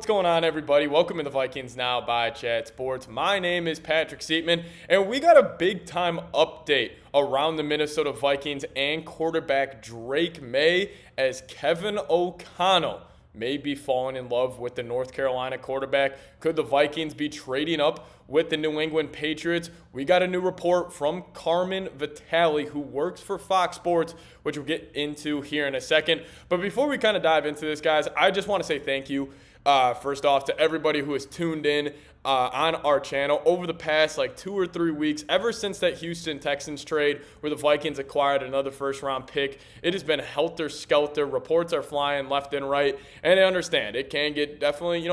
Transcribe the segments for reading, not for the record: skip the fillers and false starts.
going on, everybody? Welcome to the Vikings Now by Chat Sports. My name is Patrick Siepman, and we got a big-time update around the Minnesota Vikings and quarterback Drake Maye, as Kevin O'Connell may be falling in love with the North Carolina quarterback. Could the Vikings be trading up with the New England Patriots? We got a new report from Carmen Vitali, who works for Fox Sports, which we'll get into here in a second. But before we kind of dive into this, guys, I just want to say thank you, first off, to everybody who has tuned in on our channel over the past 2 or 3 weeks, ever since that Houston Texans trade where the Vikings acquired another first-round pick. It has been helter-skelter. Reports are flying left and right, and I understand it can get definitely,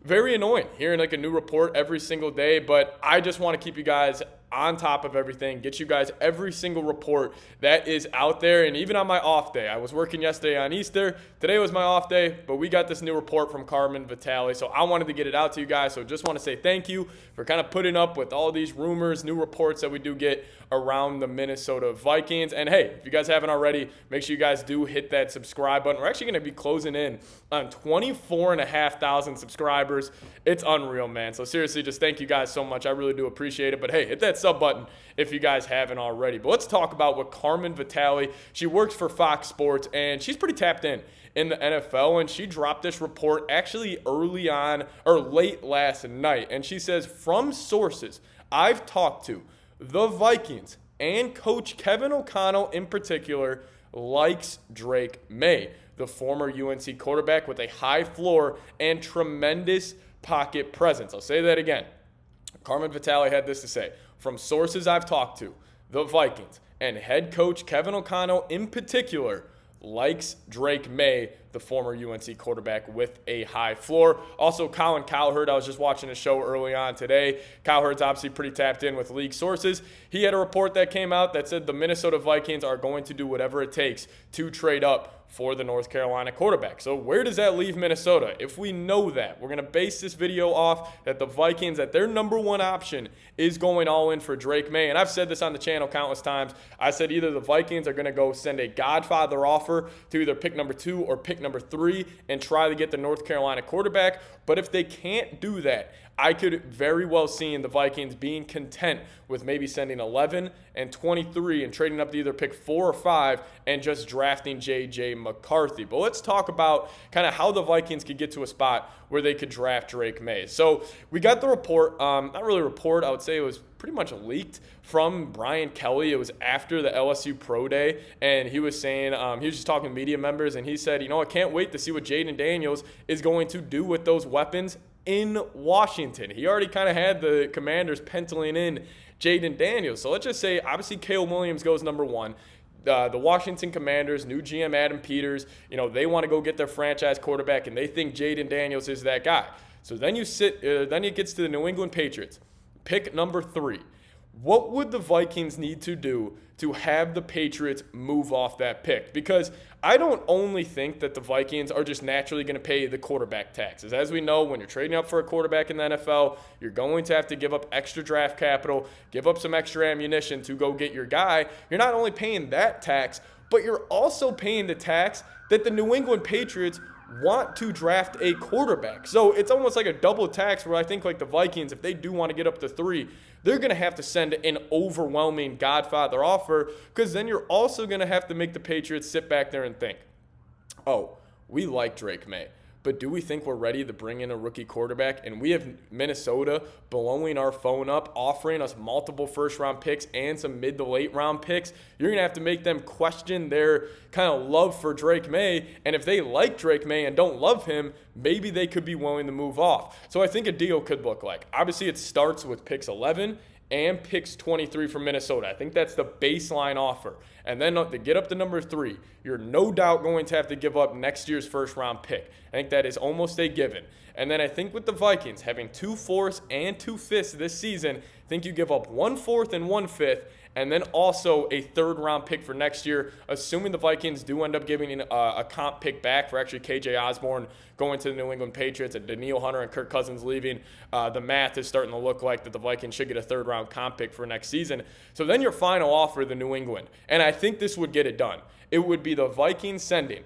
very annoying hearing a new report every single day, but I just want to keep you guys on top of everything, get you guys every single report that is out there. And even on my off day, I was working yesterday on Easter. Today was my off day, but we got this new report from Carmen Vitali, so I wanted to get it out to you guys. So just want to say thank you for kind of putting up with all these rumors, new reports that we do get around the Minnesota Vikings. And hey, if you guys haven't already, make sure you guys do hit that subscribe button. We're actually going to be closing in on 24,500 subscribers. It's unreal, man. So seriously, just thank you guys so much. I really do appreciate it. But hey, hit that sub button if you guys haven't already. But let's talk about what Carmen Vitali, she works for Fox Sports, and she's pretty tapped in the NFL, and she dropped this report actually early on or late last night. And she says, from sources I've talked to, the Vikings and coach Kevin O'Connell in particular likes Drake Maye, the former UNC quarterback with a high floor and tremendous pocket presence. I'll say that again. Carmen Vitali had this to say. From sources I've talked to, the Vikings and head coach Kevin O'Connell in particular likes Drake Maye, the former UNC quarterback with a high floor. Also, Colin Cowherd, I was just watching a show early on today. Cowherd's obviously pretty tapped in with league sources. He had a report that came out that said the Minnesota Vikings are going to do whatever it takes to trade up for the North Carolina quarterback. So where does that leave Minnesota? If we know that, we're going to base this video off that the Vikings, that their number one option is going all in for Drake Maye. And I've said this on the channel countless times. I said either the Vikings are going to go send a Godfather offer to either pick number 2 or pick number 3 and try to get the North Carolina quarterback. But if they can't do that, I could very well see the Vikings being content with maybe sending 11 and 23 and trading up to either pick 4 or 5 and just drafting J.J. McCarthy. But let's talk about kind of how the Vikings could get to a spot where they could draft Drake Maye. So we got the report, not really a report, I would say it was pretty much leaked from Brian Kelly. It was after the LSU Pro Day, and he was saying, he was just talking to media members, and he said, I can't wait to see what Jaden Daniels is going to do with those weapons in Washington. He already kind of had the Commanders penciling in Jaden Daniels. So let's just say, obviously, Caleb Williams goes number 1. The Washington Commanders, new GM Adam Peters, they want to go get their franchise quarterback, and they think Jaden Daniels is that guy. So then then it gets to the New England Patriots. Pick number 3. What would the Vikings need to do to have the Patriots move off that pick? Because I don't only think that the Vikings are just naturally going to pay the quarterback taxes. As we know, when you're trading up for a quarterback in the NFL, you're going to have to give up extra draft capital, give up some extra ammunition to go get your guy. You're not only paying that tax, but you're also paying the tax that the New England Patriots want to draft a quarterback. So it's almost like a double tax where I think the Vikings, if they do want to get up to 3, they're going to have to send an overwhelming Godfather offer, because then you're also going to have to make the Patriots sit back there and think, oh, we like Drake Maye, but do we think we're ready to bring in a rookie quarterback? And we have Minnesota blowing our phone up, offering us multiple first-round picks and some mid- to late-round picks. You're going to have to make them question their kind of love for Drake Maye. And if they like Drake Maye and don't love him, maybe they could be willing to move off. So I think a deal could look like, obviously it starts with picks 11 and picks 23 from Minnesota. I think that's the baseline offer. And then to get up to number 3, you're no doubt going to have to give up next year's first-round pick. I think that is almost a given. And then I think with the Vikings having 2 4ths and 2 5ths this season, I think you give up 1 4th and 1 5th, and then also a 3rd-round pick for next year, assuming the Vikings do end up giving a comp pick back for actually KJ Osborne going to the New England Patriots and Daniil Hunter and Kirk Cousins leaving. The math is starting to look like that the Vikings should get a 3rd-round comp pick for next season. So then your final offer, the New England, and I think this would get it done. It would be the Vikings sending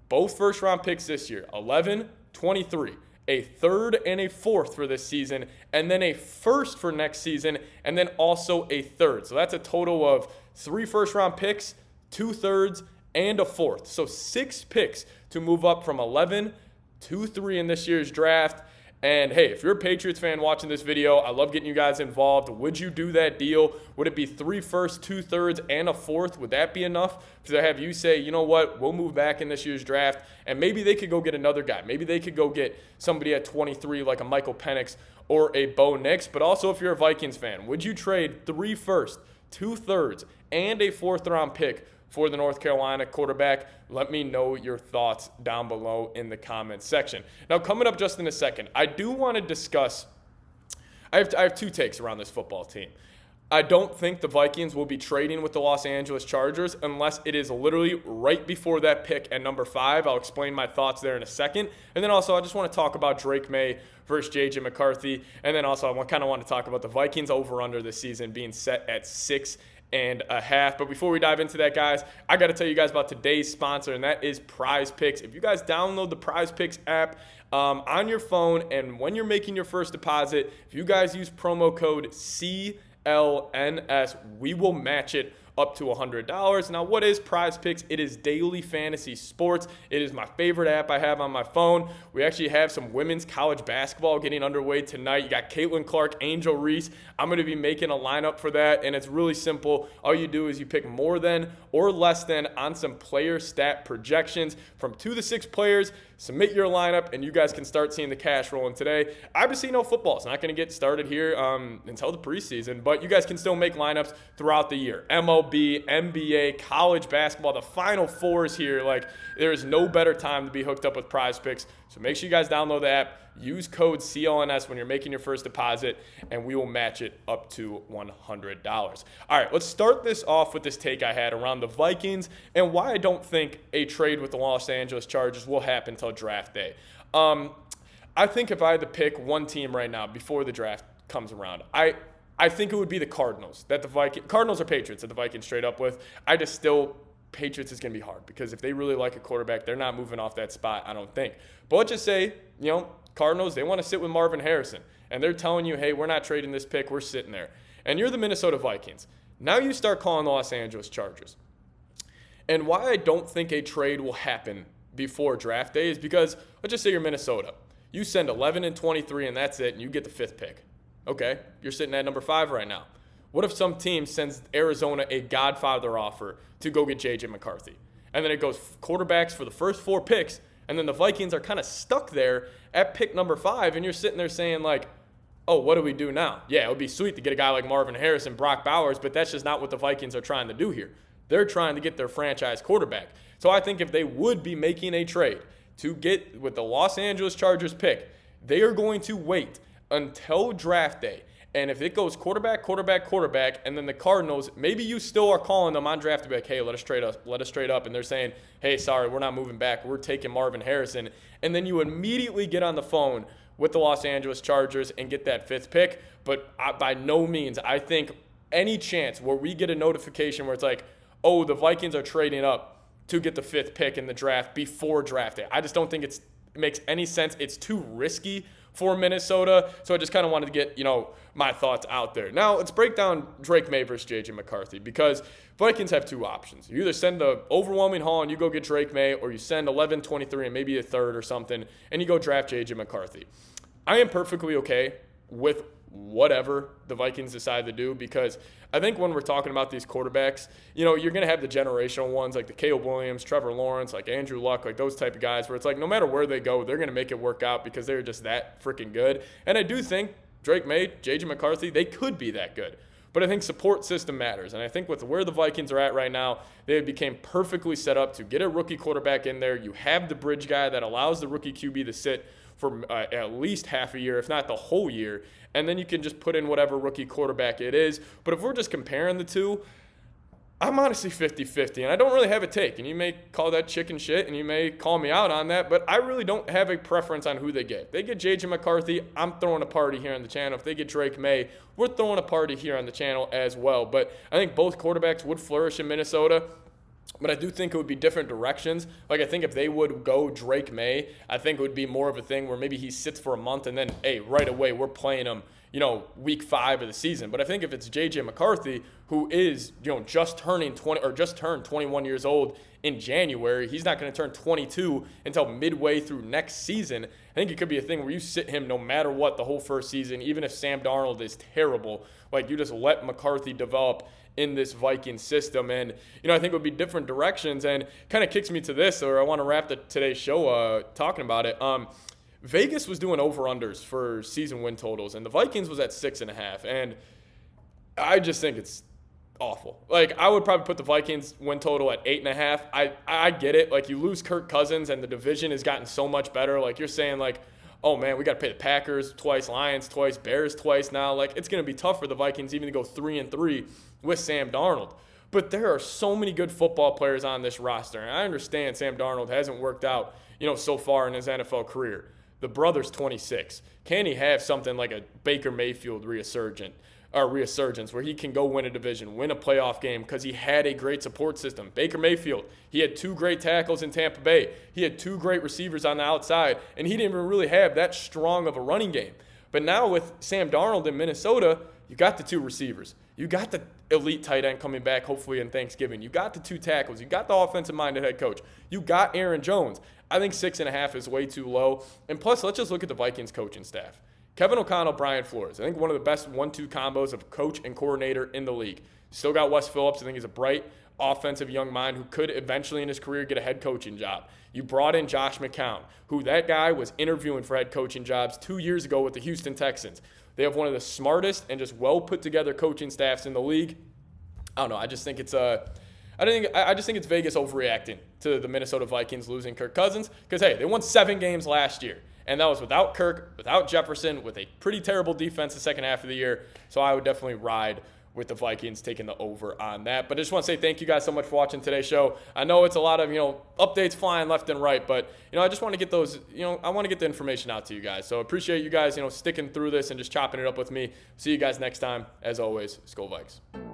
both first-round picks this year, 11, 23, a third and a fourth for this season, and then a first for next season, and then also a third. So that's a total of 3 first-round picks, 2 thirds, and a fourth. So 6 picks to move up from 11 to 3 in this year's draft. And hey, if you're a Patriots fan watching this video, I love getting you guys involved. Would you do that deal? Would it be 3 firsts, 2 thirds, and a fourth? Would that be enough to have you say, you know what, we'll move back in this year's draft, and maybe they could go get another guy. Maybe they could go get somebody at 23 like a Michael Penix or a Bo Nix. But also, if you're a Vikings fan, would you trade 3 firsts, 2 thirds, and a 4th-round pick for the North Carolina quarterback? Let me know your thoughts down below in the comments section. Now, coming up just in a second, I do want to discuss, I have 2 takes around this football team. I don't think the Vikings will be trading with the Los Angeles Chargers unless it is literally right before that pick at number 5. I'll explain my thoughts there in a second. And then also, I just want to talk about Drake Maye versus J.J. McCarthy. And then also, I kind of want to talk about the Vikings over-under this season being set at 6.5. But before we dive into that, guys, I got to tell you guys about today's sponsor, and that is Prize Picks. If you guys download the Prize Picks app on your phone, and when you're making your first deposit, if you guys use promo code CLNS, we will match it up to $100. Now, what is Prize Picks? It is daily fantasy sports. It is my favorite app I have on my phone. We actually have some women's college basketball getting underway tonight. You got Caitlin Clark, Angel Reese. I'm going to be making a lineup for that, and it's really simple. All you do is you pick more than or less than on some player stat projections from 2 to 6 players. Submit your lineup, and you guys can start seeing the cash rolling today. Obviously, no football. It's not going to get started here until the preseason, but you guys can still make lineups throughout the year. MLB, NBA, college basketball, the Final Fours here. Like, there is no better time to be hooked up with Prize Picks. So make sure you guys download the app. Use code CLNS when you're making your first deposit, and we will match it up to $100. All right, let's start this off with this take I had around the Vikings and why I don't think a trade with the Los Angeles Chargers will happen until draft day. I think if I had to pick one team right now before the draft comes around, I think it would be the Cardinals. Cardinals or Patriots that the Vikings trade up with. Patriots is going to be hard because if they really like a quarterback, they're not moving off that spot, I don't think. But let's just say, Cardinals, they want to sit with Marvin Harrison, and they're telling you, hey, we're not trading this pick, we're sitting there. And you're the Minnesota Vikings. Now you start calling the Los Angeles Chargers. And why I don't think a trade will happen before draft day is because, let's just say you're Minnesota. You send 11 and 23, and that's it, and you get the 5th pick. Okay, you're sitting at number 5 right now. What if some team sends Arizona a Godfather offer to go get J.J. McCarthy? And then it goes quarterbacks for the first 4 picks, and then the Vikings are kind of stuck there at pick number 5, and you're sitting there saying, like, oh, what do we do now? Yeah, it would be sweet to get a guy like Marvin Harrison, Brock Bowers, but that's just not what the Vikings are trying to do here. They're trying to get their franchise quarterback. So I think if they would be making a trade to get with the Los Angeles Chargers pick, they are going to wait until draft day. And if it goes quarterback, and then the Cardinals, maybe you still are calling them on draft to be like, hey, let us trade up. And they're saying, hey, sorry, we're not moving back. We're taking Marvin Harrison. And then you immediately get on the phone with the Los Angeles Chargers and get that 5th pick. But by no means, I think any chance where we get a notification where it's like, oh, the Vikings are trading up to get the 5th pick in the draft before draft day. I just don't think it makes any sense. It's too risky for Minnesota. So I just kind of wanted to get, my thoughts out there. Now, let's break down Drake Maye versus J.J. McCarthy because Vikings have 2 options. You either send the overwhelming haul and you go get Drake Maye, or you send 11, 23, and maybe a third or something, and you go draft J.J. McCarthy. I am perfectly okay with whatever the Vikings decide to do because I think when we're talking about these quarterbacks, you're going to have the generational ones like the Caleb Williams, Trevor Lawrence, like Andrew Luck, like those type of guys where it's like no matter where they go, they're going to make it work out because they're just that freaking good. And I do think Drake Maye, J.J. McCarthy, they could be that good. But I think support system matters. And I think with where the Vikings are at right now, they became perfectly set up to get a rookie quarterback in there. You have the bridge guy that allows the rookie QB to sit for at least half a year, if not the whole year. And then you can just put in whatever rookie quarterback it is. But if we're just comparing the two, I'm honestly 50-50, and I don't really have a take. And you may call that chicken shit, and you may call me out on that, but I really don't have a preference on who they get. If they get J.J. McCarthy, I'm throwing a party here on the channel. If they get Drake Maye, we're throwing a party here on the channel as well. But I think both quarterbacks would flourish in Minnesota. But I do think it would be different directions. Like, I think if they would go Drake Maye, I think it would be more of a thing where maybe he sits for a month and then, hey, right away, we're playing him, week 5 of the season. But I think if it's J.J. McCarthy, who is, just turned 21 years old in January, he's not going to turn 22 until midway through next season. I think it could be a thing where you sit him no matter what the whole first season, even if Sam Darnold is terrible. Like, you just let McCarthy develop in this Viking system. And, I think it would be different directions, and kind of kicks me to this, or I want to wrap today's show talking about it. Vegas was doing over-unders for season win totals, and the Vikings was at 6.5, and I just think it's awful. Like, I would probably put the Vikings win total at 8.5. I get it. Like, you lose Kirk Cousins, and the division has gotten so much better. Like, you're saying, like, oh, man, we got to pay the Packers twice, Lions twice, Bears twice now. Like, it's going to be tough for the Vikings even to go 3-3 with Sam Darnold. But there are so many good football players on this roster. And I understand Sam Darnold hasn't worked out, so far in his NFL career. The brother's 26. Can he have something like a Baker Mayfield resurgence where he can go win a division, win a playoff game because he had a great support system? Baker Mayfield, he had 2 great tackles in Tampa Bay. He had 2 great receivers on the outside, and he didn't even really have that strong of a running game. But now with Sam Darnold in Minnesota, you got the 2 receivers. You got the elite tight end coming back hopefully in Thanksgiving. You got the 2 tackles. You got the offensive-minded head coach. You got Aaron Jones. I think 6.5 is way too low. And plus, let's just look at the Vikings coaching staff. Kevin O'Connell, Brian Flores. I think one of the best 1-2 combos of coach and coordinator in the league. Still got Wes Phillips. I think he's a bright, offensive young mind who could eventually in his career get a head coaching job. You brought in Josh McCown, who that guy was interviewing for head coaching jobs 2 years ago with the Houston Texans. They have one of the smartest and just well put together coaching staffs in the league. I don't know. I just think it's it's Vegas overreacting to the Minnesota Vikings losing Kirk Cousins because, hey, they won 7 games last year. And that was without Kirk, without Jefferson, with a pretty terrible defense the second half of the year. So I would definitely ride with the Vikings taking the over on that. But I just want to say thank you guys so much for watching today's show. I know it's a lot of, updates flying left and right, but, I just want to get those, I want to get the information out to you guys. So appreciate you guys, sticking through this and just chopping it up with me. See you guys next time. As always, SKOL Vikes.